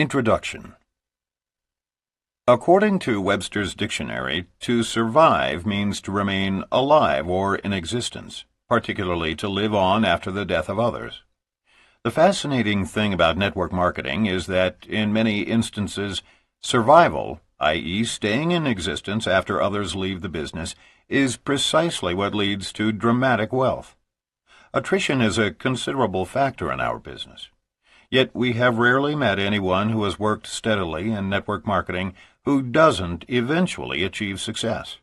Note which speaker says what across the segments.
Speaker 1: Introduction. According to Webster's dictionary, to survive means to remain alive or in existence, particularly to live on after the death of others. The fascinating thing about network marketing is that, in many instances, survival, i.e. staying in existence after others leave the business, is precisely what leads to dramatic wealth. Attrition is a considerable factor in our business. Yet we have rarely met anyone who has worked steadily in network marketing who doesn't eventually achieve success.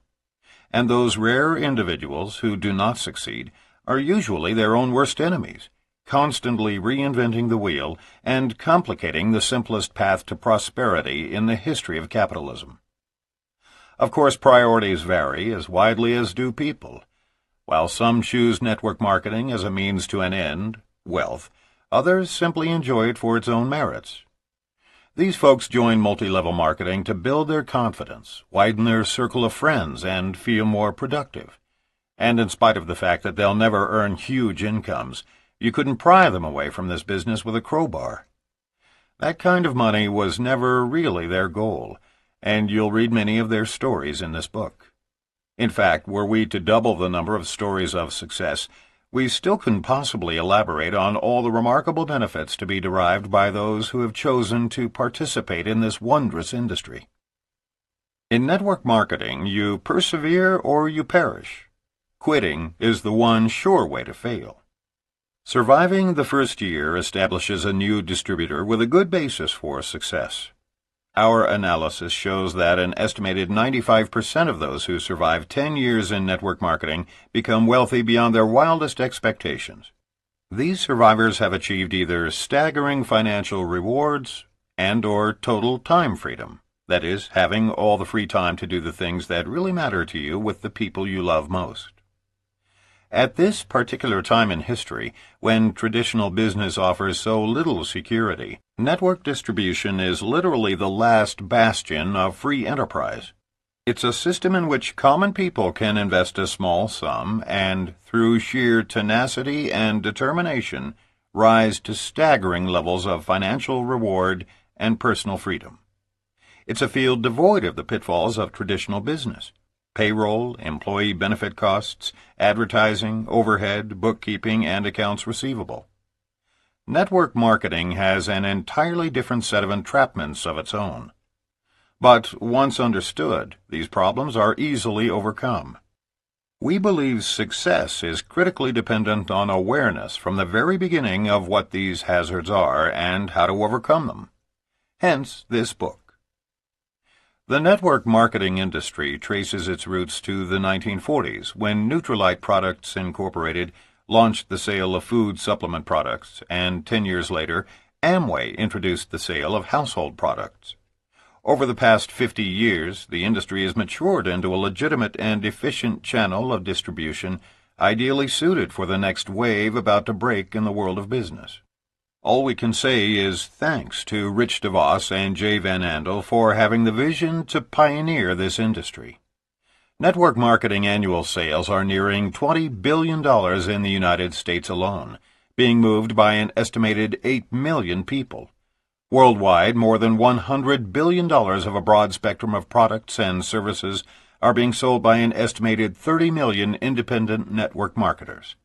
Speaker 1: And those rare individuals who do not succeed are usually their own worst enemies, constantly reinventing the wheel and complicating the simplest path to prosperity in the history of capitalism. Of course, priorities vary as widely as do people. While some choose network marketing as a means to an end, wealth, others simply enjoy it for its own merits. These folks join multi-level marketing to build their confidence, widen their circle of friends, and feel more productive. And in spite of the fact that they'll never earn huge incomes, you couldn't pry them away from this business with a crowbar. That kind of money was never really their goal, and you'll read many of their stories in this book. In fact, were we to double the number of stories of success, we still couldn't possibly elaborate on all the remarkable benefits to be derived by those who have chosen to participate in this wondrous industry. In network marketing, you persevere or you perish. Quitting is the one sure way to fail. Surviving the first year establishes a new distributor with a good basis for success. Our analysis shows that an estimated 95% of those who survive 10 years in network marketing become wealthy beyond their wildest expectations. These survivors have achieved either staggering financial rewards and/or total time freedom, that is, having all the free time to do the things that really matter to you with the people you love most. At this particular time in history, when traditional business offers so little security, network distribution is literally the last bastion of free enterprise. It's a system in which common people can invest a small sum and, through sheer tenacity and determination, rise to staggering levels of financial reward and personal freedom. It's a field devoid of the pitfalls of traditional business. Payroll, employee benefit costs, advertising, overhead, bookkeeping, and accounts receivable. Network marketing has an entirely different set of entrapments of its own. But once understood, these problems are easily overcome. We believe success is critically dependent on awareness from the very beginning of what these hazards are and how to overcome them. Hence this book. The network marketing industry traces its roots to the 1940s, when Nutrilite Products Incorporated launched the sale of food supplement products, and 10 years later, Amway introduced the sale of household products. Over the past 50 years, the industry has matured into a legitimate and efficient channel of distribution, ideally suited for the next wave about to break in the world of business. All we can say is thanks to Rich DeVos and Jay Van Andel for having the vision to pioneer this industry. Network marketing annual sales are nearing $20 billion in the United States alone, being moved by an estimated 8 million people. Worldwide, more than $100 billion of a broad spectrum of products and services are being sold by an estimated 30 million independent network marketers.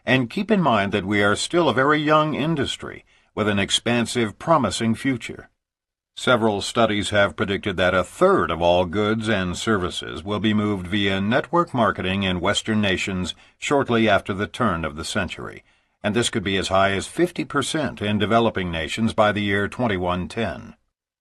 Speaker 1: And keep in mind that we are still a very young industry with an expansive, promising future. Several studies have predicted that a third of all goods and services will be moved via network marketing in Western nations shortly after the turn of the century, and this could be as high as 50% in developing nations by the year 2110.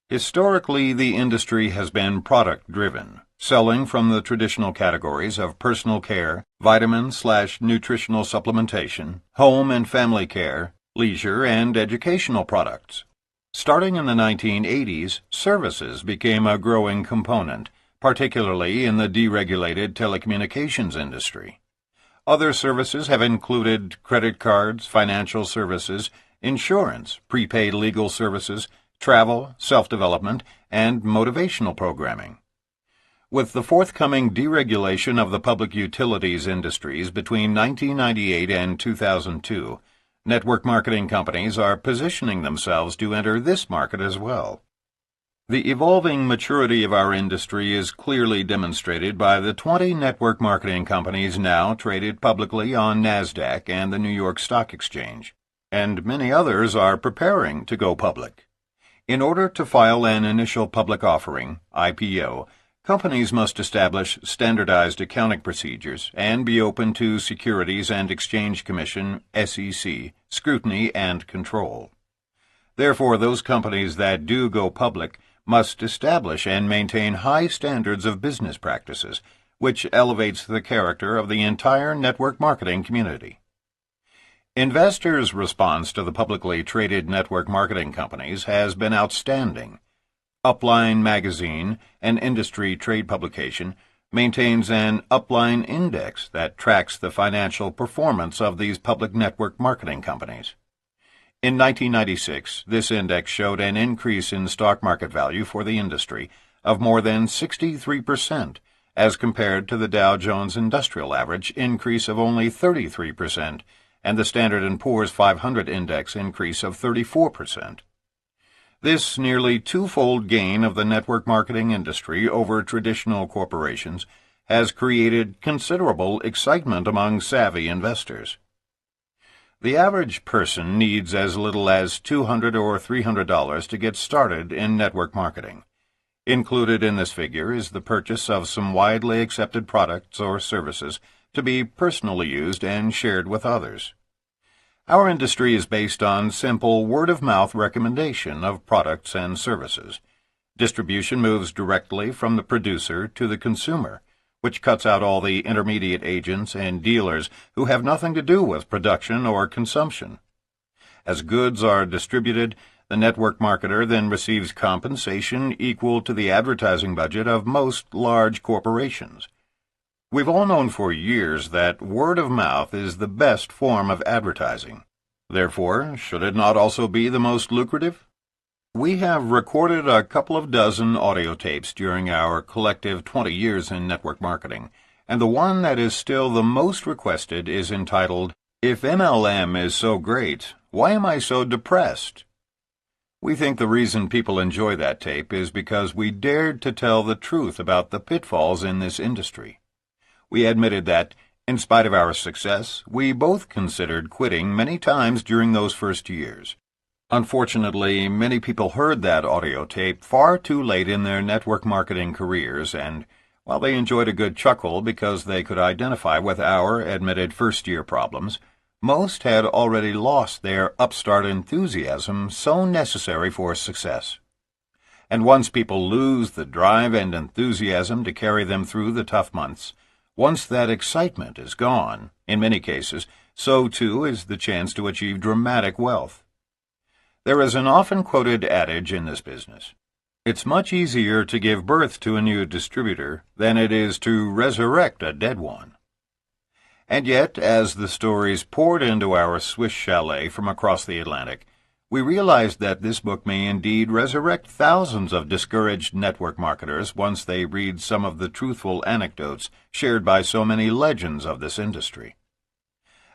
Speaker 1: Historically, the industry has been product-driven, selling from the traditional categories of personal care, vitamin/nutritional supplementation, home and family care, leisure, and educational products. Starting in the 1980s, services became a growing component, particularly in the deregulated telecommunications industry. Other services have included credit cards, financial services, insurance, prepaid legal services, travel, self-development, and motivational programming. With the forthcoming deregulation of the public utilities industries between 1998 and 2002, Network marketing companies are positioning themselves to enter this market as well. The evolving maturity of our industry is clearly demonstrated by the 20 network marketing companies now traded publicly on NASDAQ and the New York Stock Exchange, and many others are preparing to go public. In order to file an initial public offering, IPO, companies must establish standardized accounting procedures and be open to Securities and Exchange Commission, SEC, scrutiny and control. Therefore, those companies that do go public must establish and maintain high standards of business practices, which elevates the character of the entire network marketing community. Investors' response to the publicly traded network marketing companies has been outstanding. Upline Magazine, an industry trade publication, maintains an Upline Index that tracks the financial performance of these public network marketing companies. In 1996, this index showed an increase in stock market value for the industry of more than 63%, as compared to the Dow Jones Industrial Average increase of only 33% and the Standard & Poor's 500 index increase of 34%. This nearly twofold gain of the network marketing industry over traditional corporations has created considerable excitement among savvy investors. The average person needs as little as $200 or $300 to get started in network marketing. Included in this figure is the purchase of some widely accepted products or services to be personally used and shared with others. Our industry is based on simple word-of-mouth recommendation of products and services. Distribution moves directly from the producer to the consumer, which cuts out all the intermediate agents and dealers who have nothing to do with production or consumption. As goods are distributed, the network marketer then receives compensation equal to the advertising budget of most large corporations. We've all known for years that word of mouth is the best form of advertising. Therefore, should it not also be the most lucrative? We have recorded a couple of dozen audio tapes during our collective 20 years in network marketing, and the one that is still the most requested is entitled, "If MLM is so great, why am I so depressed?" We think the reason people enjoy that tape is because we dared to tell the truth about the pitfalls in this industry. We admitted that, in spite of our success, we both considered quitting many times during those first years. Unfortunately, many people heard that audio tape far too late in their network marketing careers, and while they enjoyed a good chuckle because they could identify with our admitted first-year problems, most had already lost their upstart enthusiasm so necessary for success. And once people lose the drive and enthusiasm to carry them through the tough months, once that excitement is gone, in many cases, so too is the chance to achieve dramatic wealth. There is an often quoted adage in this business. It's much easier to give birth to a new distributor than it is to resurrect a dead one. And yet, as the stories poured into our Swiss chalet from across the Atlantic, we realized that this book may indeed resurrect thousands of discouraged network marketers once they read some of the truthful anecdotes shared by so many legends of this industry.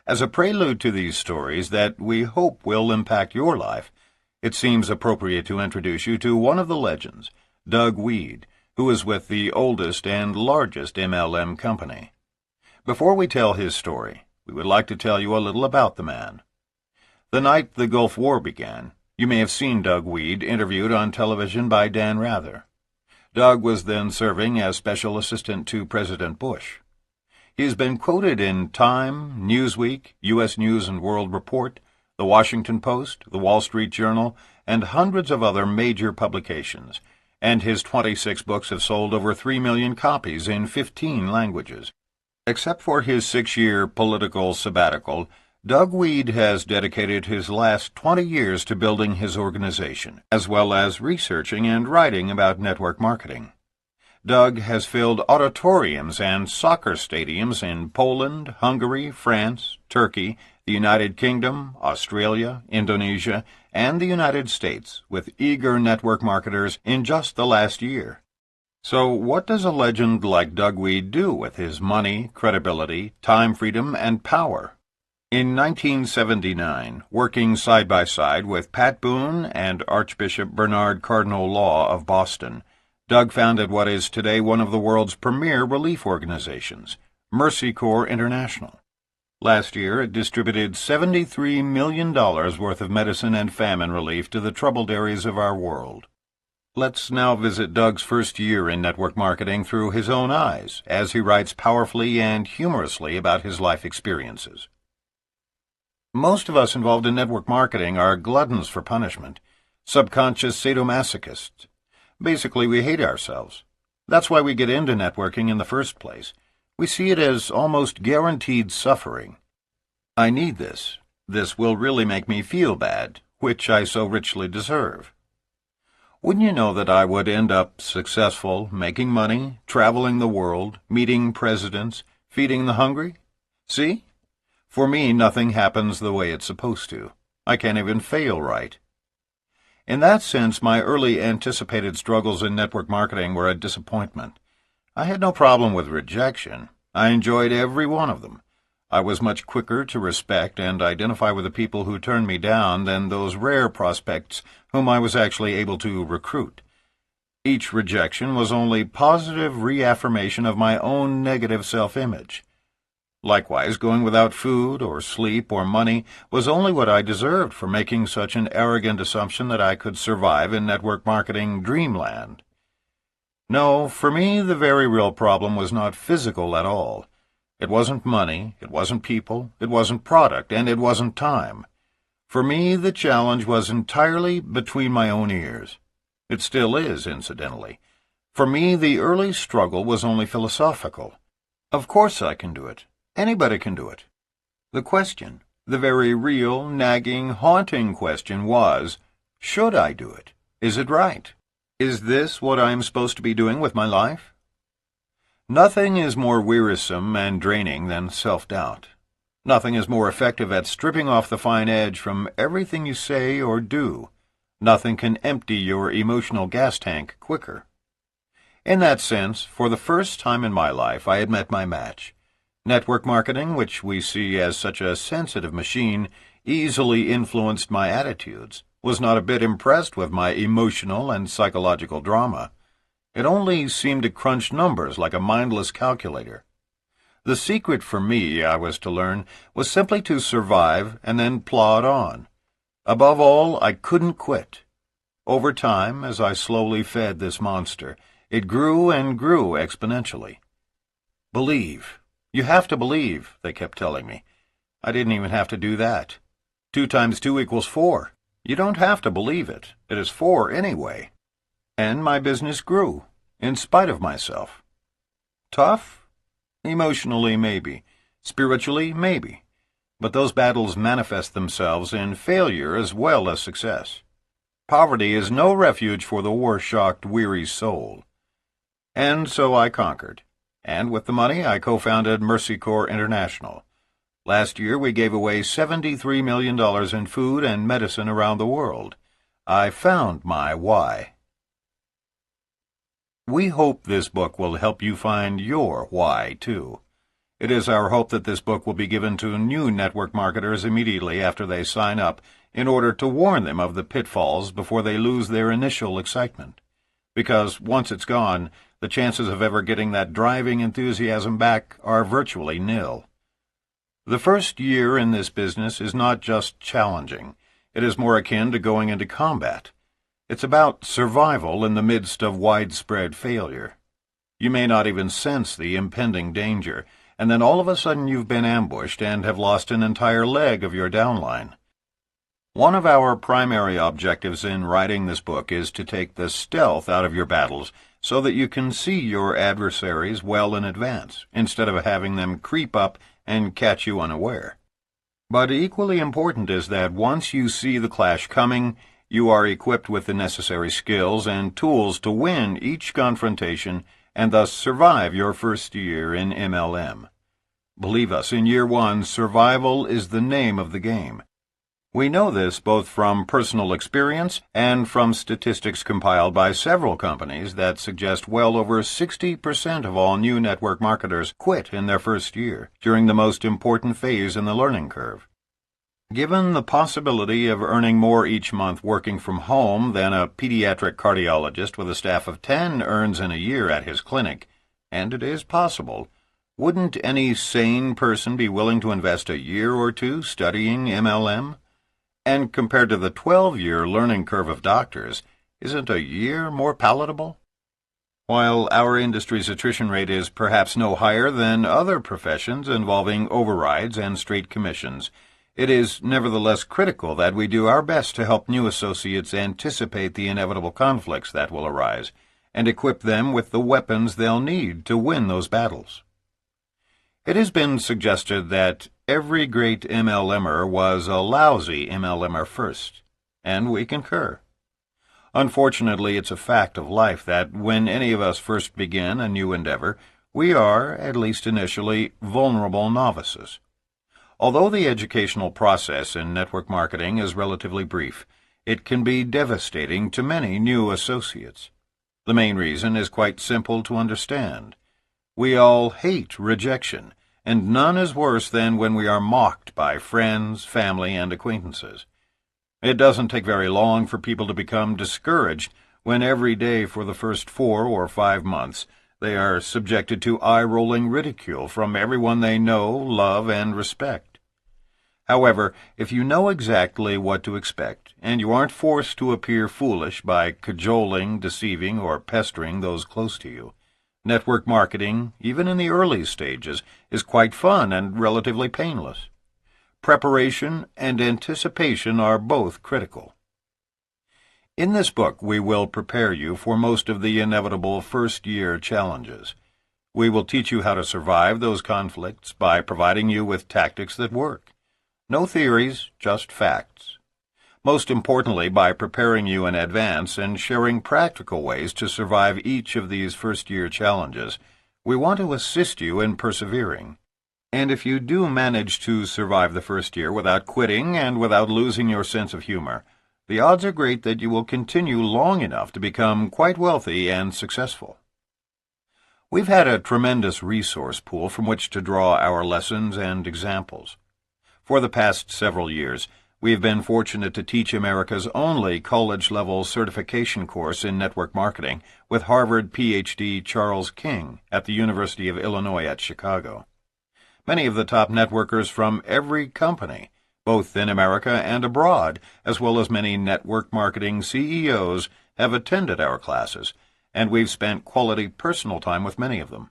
Speaker 1: As a prelude to these stories that we hope will impact your life, it seems appropriate to introduce you to one of the legends, Doug Reid, who is with the oldest and largest MLM company. Before we tell his story, we would like to tell you a little about the man. The night the Gulf War began, you may have seen Doug Reid interviewed on television by Dan Rather. Doug was then serving as Special Assistant to President Bush. He has been quoted in Time, Newsweek, U.S. News and World Report, The Washington Post, The Wall Street Journal, and hundreds of other major publications, and his 26 books have sold over 3 million copies in 15 languages. Except for his 6-year political sabbatical, Doug Reid has dedicated his last 20 years to building his organization, as well as researching and writing about network marketing. Doug has filled auditoriums and soccer stadiums in Poland, Hungary, France, Turkey, the United Kingdom, Australia, Indonesia, and the United States with eager network marketers in just the last year. So what does a legend like Doug Reid do with his money, credibility, time freedom, and power? In 1979, working side by side with Pat Boone and Archbishop Bernard Cardinal Law of Boston, Doug founded what is today one of the world's premier relief organizations, Mercy Corps International. Last year, it distributed $73 million worth of medicine and famine relief to the troubled areas of our world. Let's now visit Doug's first year in network marketing through his own eyes, as he writes powerfully and humorously about his life experiences. Most of us involved in network marketing are gluttons for punishment, subconscious sadomasochists. Basically, we hate ourselves. That's why we get into networking in the first place. We see it as almost guaranteed suffering. I need this. This will really make me feel bad, which I so richly deserve. Wouldn't you know that I would end up successful, making money, traveling the world, meeting presidents, feeding the hungry? See? For me, nothing happens the way it's supposed to. I can't even fail right. In that sense, my early anticipated struggles in network marketing were a disappointment. I had no problem with rejection. I enjoyed every one of them. I was much quicker to respect and identify with the people who turned me down than those rare prospects whom I was actually able to recruit. Each rejection was only positive reaffirmation of my own negative self-image. Likewise, going without food or sleep or money was only what I deserved for making such an arrogant assumption that I could survive in network marketing dreamland. No, for me the very real problem was not physical at all. It wasn't money, it wasn't people, it wasn't product, and it wasn't time. For me the challenge was entirely between my own ears. It still is, incidentally. For me the early struggle was only philosophical. Of course I can do it. Anybody can do it. The question, the very real, nagging, haunting question was, should I do it? Is it right? Is this what I am supposed to be doing with my life? Nothing is more wearisome and draining than self-doubt. Nothing is more effective at stripping off the fine edge from everything you say or do. Nothing can empty your emotional gas tank quicker. In that sense, for the first time in my life, I had met my match. Network marketing, which we see as such a sensitive machine, easily influenced my attitudes, was not a bit impressed with my emotional and psychological drama. It only seemed to crunch numbers like a mindless calculator. The secret for me, I was to learn, was simply to survive and then plod on. Above all, I couldn't quit. Over time, as I slowly fed this monster, it grew and grew exponentially. Believe. You have to believe, they kept telling me. I didn't even have to do that. 2 times 2 equals 4. You don't have to believe it. It is 4 anyway. And my business grew, in spite of myself. Tough? Emotionally, maybe. Spiritually, maybe. But those battles manifest themselves in failure as well as success. Poverty is no refuge for the war-shocked, weary soul. And so I conquered. And with the money, I co-founded Mercy Corps International. Last year, we gave away $73 million in food and medicine around the world. I found my why. We hope this book will help you find your why, too. It is our hope that this book will be given to new network marketers immediately after they sign up in order to warn them of the pitfalls before they lose their initial excitement. Because once it's gone, the chances of ever getting that driving enthusiasm back are virtually nil. The first year in this business is not just challenging. It is more akin to going into combat. It's about survival in the midst of widespread failure. You may not even sense the impending danger, and then all of a sudden you've been ambushed and have lost an entire leg of your downline. One of our primary objectives in writing this book is to take the stealth out of your battles so that you can see your adversaries well in advance, instead of having them creep up and catch you unaware. But equally important is that once you see the clash coming, you are equipped with the necessary skills and tools to win each confrontation and thus survive your first year in MLM. Believe us, in year 1, survival is the name of the game. We know this both from personal experience and from statistics compiled by several companies that suggest well over 60% of all new network marketers quit in their first year, during the most important phase in the learning curve. Given the possibility of earning more each month working from home than a pediatric cardiologist with a staff of 10 earns in a year at his clinic, and it is possible, wouldn't any sane person be willing to invest a year or two studying MLM? And compared to the 12-year learning curve of doctors, isn't a year more palatable? While our industry's attrition rate is perhaps no higher than other professions involving overrides and straight commissions, it is nevertheless critical that we do our best to help new associates anticipate the inevitable conflicts that will arise, and equip them with the weapons they'll need to win those battles. It has been suggested that every great MLMer was a lousy MLMer first, and we concur. Unfortunately, it's a fact of life that when any of us first begin a new endeavor, we are, at least initially, vulnerable novices. Although the educational process in network marketing is relatively brief, it can be devastating to many new associates. The main reason is quite simple to understand. We all hate rejection, and none is worse than when we are mocked by friends, family, and acquaintances. It doesn't take very long for people to become discouraged when every day for the first 4 or 5 months they are subjected to eye-rolling ridicule from everyone they know, love, and respect. However, if you know exactly what to expect, and you aren't forced to appear foolish by cajoling, deceiving, or pestering those close to you, network marketing, even in the early stages, is quite fun and relatively painless. Preparation and anticipation are both critical. In this book, we will prepare you for most of the inevitable first-year challenges. We will teach you how to survive those conflicts by providing you with tactics that work. No theories, just facts. Most importantly, by preparing you in advance and sharing practical ways to survive each of these first-year challenges, we want to assist you in persevering. And if you do manage to survive the first year without quitting and without losing your sense of humor, the odds are great that you will continue long enough to become quite wealthy and successful. We've had a tremendous resource pool from which to draw our lessons and examples. For the past several years, we have been fortunate to teach America's only college-level certification course in network marketing with Harvard Ph.D. Charles King at the University of Illinois at Chicago. Many of the top networkers from every company, both in America and abroad, as well as many network marketing CEOs, have attended our classes, and we've spent quality personal time with many of them.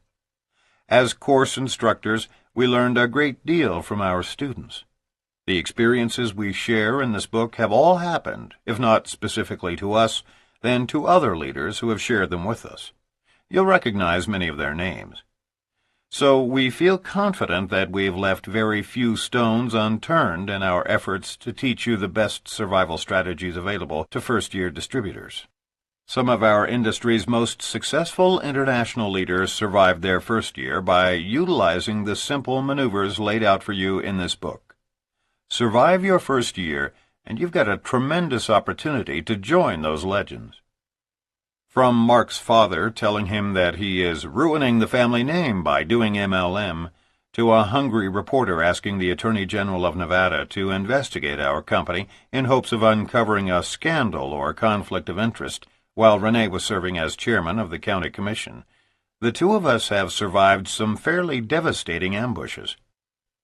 Speaker 1: As course instructors, we learned a great deal from our students. The experiences we share in this book have all happened, if not specifically to us, then to other leaders who have shared them with us. You'll recognize many of their names. So we feel confident that we've left very few stones unturned in our efforts to teach you the best survival strategies available to first-year distributors. Some of our industry's most successful international leaders survived their first year by utilizing the simple maneuvers laid out for you in this book. Survive your first year, and you've got a tremendous opportunity to join those legends. From Mark's father telling him that he is ruining the family name by doing MLM, to a hungry reporter asking the Attorney General of Nevada to investigate our company in hopes of uncovering a scandal or conflict of interest, while Rene was serving as chairman of the county commission, the two of us have survived some fairly devastating ambushes.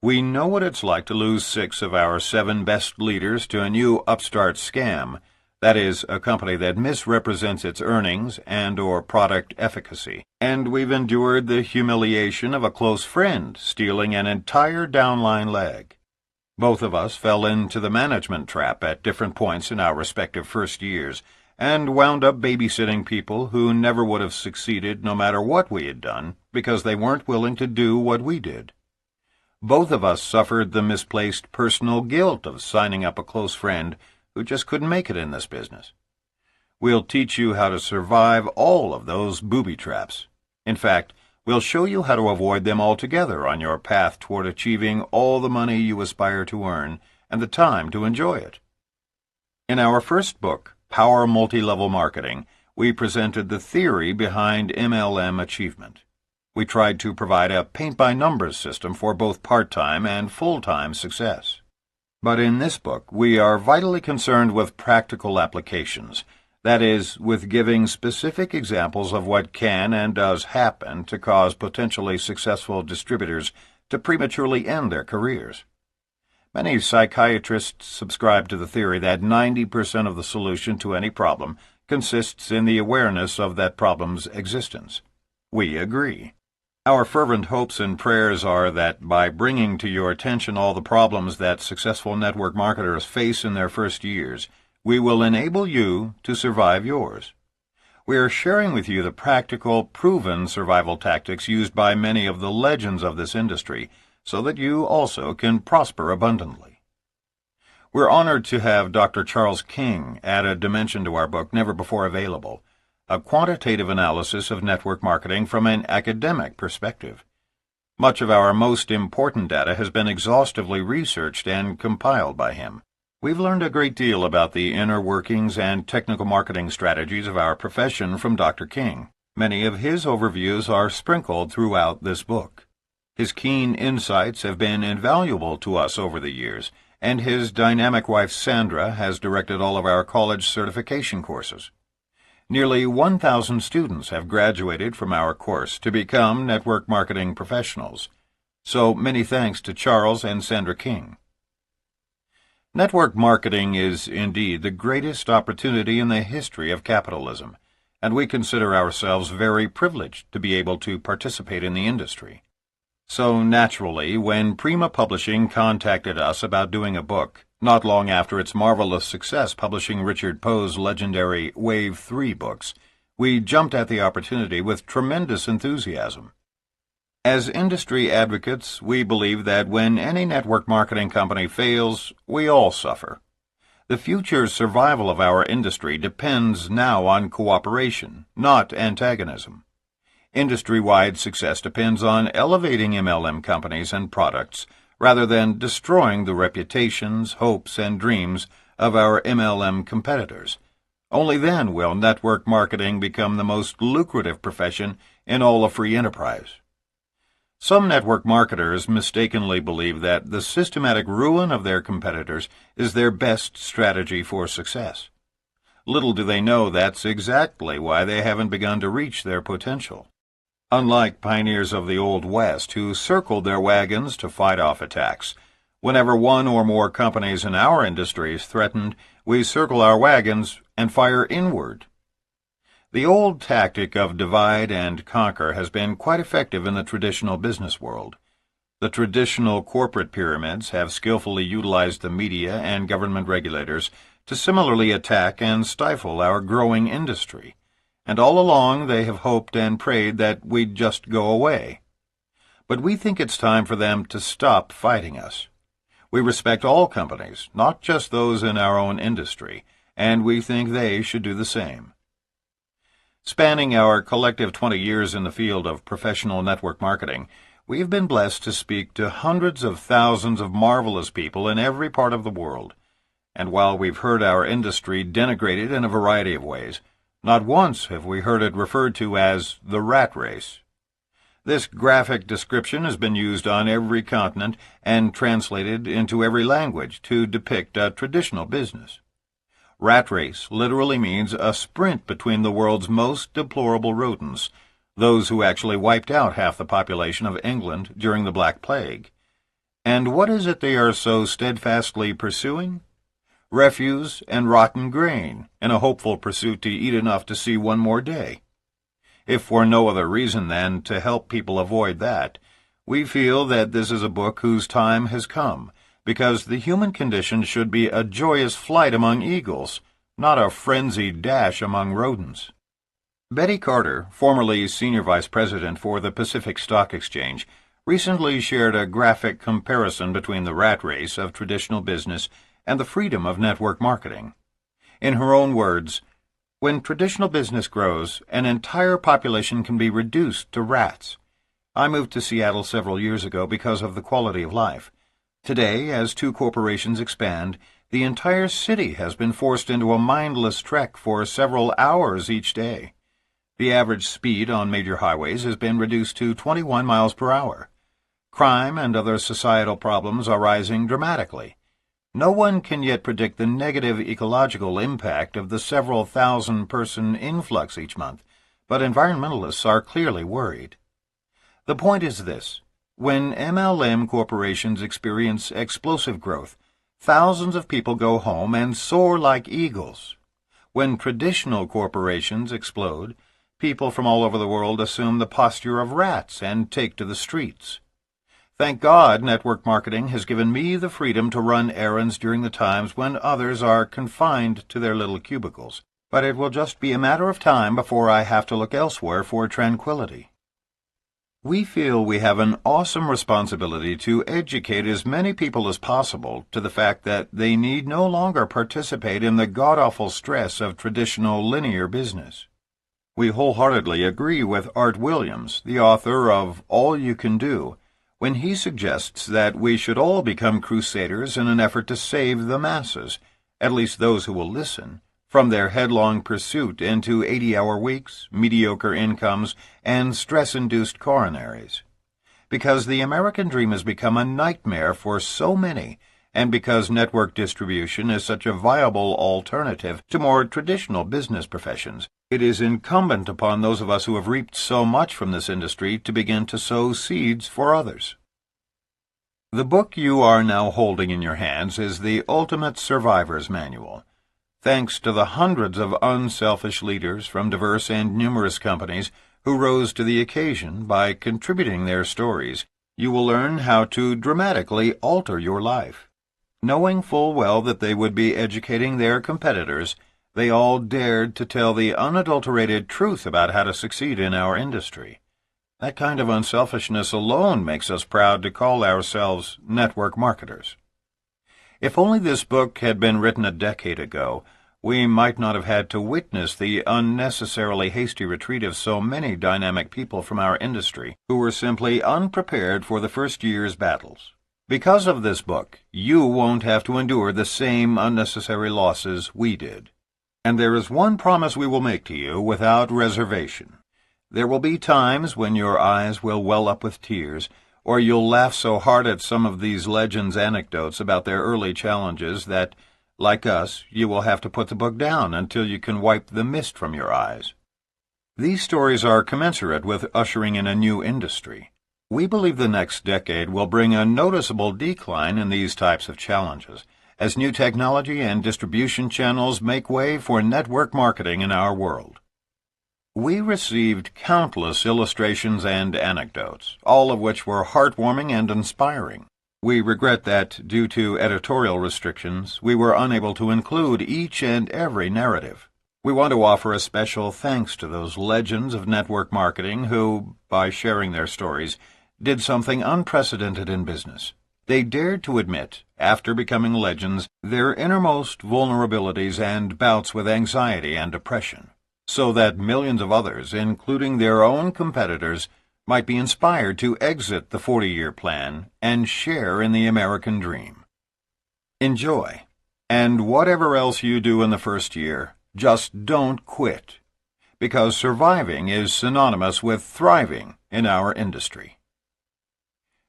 Speaker 1: We know what it's like to lose 6 of our 7 best leaders to a new upstart scam, that is, a company that misrepresents its earnings and or product efficacy. And we've endured the humiliation of a close friend stealing an entire downline leg. Both of us fell into the management trap at different points in our respective first years, and wound up babysitting people who never would have succeeded no matter what we had done, because they weren't willing to do what we did. Both of us suffered the misplaced personal guilt of signing up a close friend who just couldn't make it in this business. We'll teach you how to survive all of those booby traps. In fact, we'll show you how to avoid them altogether on your path toward achieving all the money you aspire to earn and the time to enjoy it. In our first book, Power Multi-Level Marketing, we presented the theory behind MLM achievement. We tried to provide a paint-by-numbers system for both part-time and full-time success. But in this book, we are vitally concerned with practical applications, that is, with giving specific examples of what can and does happen to cause potentially successful distributors to prematurely end their careers. Many psychiatrists subscribe to the theory that 90% of the solution to any problem consists in the awareness of that problem's existence. We agree. Our fervent hopes and prayers are that by bringing to your attention all the problems that successful network marketers face in their first years, we will enable you to survive yours. We are sharing with you the practical, proven survival tactics used by many of the legends of this industry, so that you also can prosper abundantly. We're honored to have Dr. Charles King add a dimension to our book never before available, a quantitative analysis of network marketing from an academic perspective. Much of our most important data has been exhaustively researched and compiled by him. We've learned a great deal about the inner workings and technical marketing strategies of our profession from Dr. King. Many of his overviews are sprinkled throughout this book. His keen insights have been invaluable to us over the years, and his dynamic wife Sandra has directed all of our college certification courses. Nearly 1,000 students have graduated from our course to become network marketing professionals. So many thanks to Charles and Sandra King. Network marketing is indeed the greatest opportunity in the history of capitalism, and we consider ourselves very privileged to be able to participate in the industry. So naturally, when Prima Publishing contacted us about doing a book, not long after its marvelous success publishing Richard Poe's legendary Wave 3 books, we jumped at the opportunity with tremendous enthusiasm. As industry advocates, we believe that when any network marketing company fails, we all suffer. The future survival of our industry depends now on cooperation, not antagonism. Industry-wide success depends on elevating MLM companies and products rather than destroying the reputations, hopes, and dreams of our MLM competitors. Only then will network marketing become the most lucrative profession in all of free enterprise. Some network marketers mistakenly believe that the systematic ruin of their competitors is their best strategy for success. Little do they know that's exactly why they haven't begun to reach their potential. Unlike pioneers of the Old West who circled their wagons to fight off attacks, whenever one or more companies in our industry is threatened, we circle our wagons and fire inward. The old tactic of divide and conquer has been quite effective in the traditional business world. The traditional corporate pyramids have skillfully utilized the media and government regulators to similarly attack and stifle our growing industry, and all along they have hoped and prayed that we'd just go away. But we think it's time for them to stop fighting us. We respect all companies, not just those in our own industry, and we think they should do the same. Spanning our collective 20 years in the field of professional network marketing, we've been blessed to speak to hundreds of thousands of marvelous people in every part of the world. And while we've heard our industry denigrated in a variety of ways, not once have we heard it referred to as the rat race. This graphic description has been used on every continent and translated into every language to depict a traditional business. Rat race literally means a sprint between the world's most deplorable rodents, those who actually wiped out half the population of England during the Black Plague. And what is it they are so steadfastly pursuing? Refuse and rotten grain, in a hopeful pursuit to eat enough to see one more day. If for no other reason than to help people avoid that, we feel that this is a book whose time has come, because the human condition should be a joyous flight among eagles, not a frenzied dash among rodents. Betty Carter, formerly Senior Vice President for the Pacific Stock Exchange, recently shared a graphic comparison between the rat race of traditional business and the freedom of network marketing. In her own words, "When traditional business grows, an entire population can be reduced to rats. I moved to Seattle several years ago because of the quality of life. Today, as two corporations expand, the entire city has been forced into a mindless trek for several hours each day. The average speed on major highways has been reduced to 21 miles per hour. Crime and other societal problems are rising dramatically. No one can yet predict the negative ecological impact of the several thousand-person influx each month, but environmentalists are clearly worried. The point is this: when MLM corporations experience explosive growth, thousands of people go home and soar like eagles. When traditional corporations explode, people from all over the world assume the posture of rats and take to the streets. Thank God network marketing has given me the freedom to run errands during the times when others are confined to their little cubicles, but it will just be a matter of time before I have to look elsewhere for tranquility. We feel we have an awesome responsibility to educate as many people as possible to the fact that they need no longer participate in the god-awful stress of traditional linear business. We wholeheartedly agree with Art Williams, the author of All You Can Do, when he suggests that we should all become crusaders in an effort to save the masses, at least those who will listen, from their headlong pursuit into 80-hour weeks, mediocre incomes, and stress-induced coronaries. Because the American dream has become a nightmare for so many, and because network distribution is such a viable alternative to more traditional business professions, it is incumbent upon those of us who have reaped so much from this industry to begin to sow seeds for others. The book you are now holding in your hands is the Ultimate Survivor's Manual. Thanks to the hundreds of unselfish leaders from diverse and numerous companies who rose to the occasion by contributing their stories, you will learn how to dramatically alter your life. Knowing full well that they would be educating their competitors, they all dared to tell the unadulterated truth about how to succeed in our industry. That kind of unselfishness alone makes us proud to call ourselves network marketers. If only this book had been written a decade ago, we might not have had to witness the unnecessarily hasty retreat of so many dynamic people from our industry who were simply unprepared for the first year's battles. Because of this book, you won't have to endure the same unnecessary losses we did. And there is one promise we will make to you without reservation. There will be times when your eyes will well up with tears, or you'll laugh so hard at some of these legends' anecdotes about their early challenges that, like us, you will have to put the book down until you can wipe the mist from your eyes. These stories are commensurate with ushering in a new industry. We believe the next decade will bring a noticeable decline in these types of challenges, as new technology and distribution channels make way for network marketing in our world. We received countless illustrations and anecdotes, all of which were heartwarming and inspiring. We regret that, due to editorial restrictions, we were unable to include each and every narrative. We want to offer a special thanks to those legends of network marketing who, by sharing their stories, did something unprecedented in business. They dared to admit, after becoming legends, their innermost vulnerabilities and bouts with anxiety and depression, so that millions of others, including their own competitors, might be inspired to exit the 40-year plan and share in the American dream. Enjoy, and whatever else you do in the first year, just don't quit, because surviving is synonymous with thriving in our industry.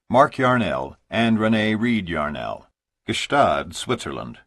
Speaker 1: Mark Yarnell and Rene Reid Yarnell, Gstaad, Switzerland.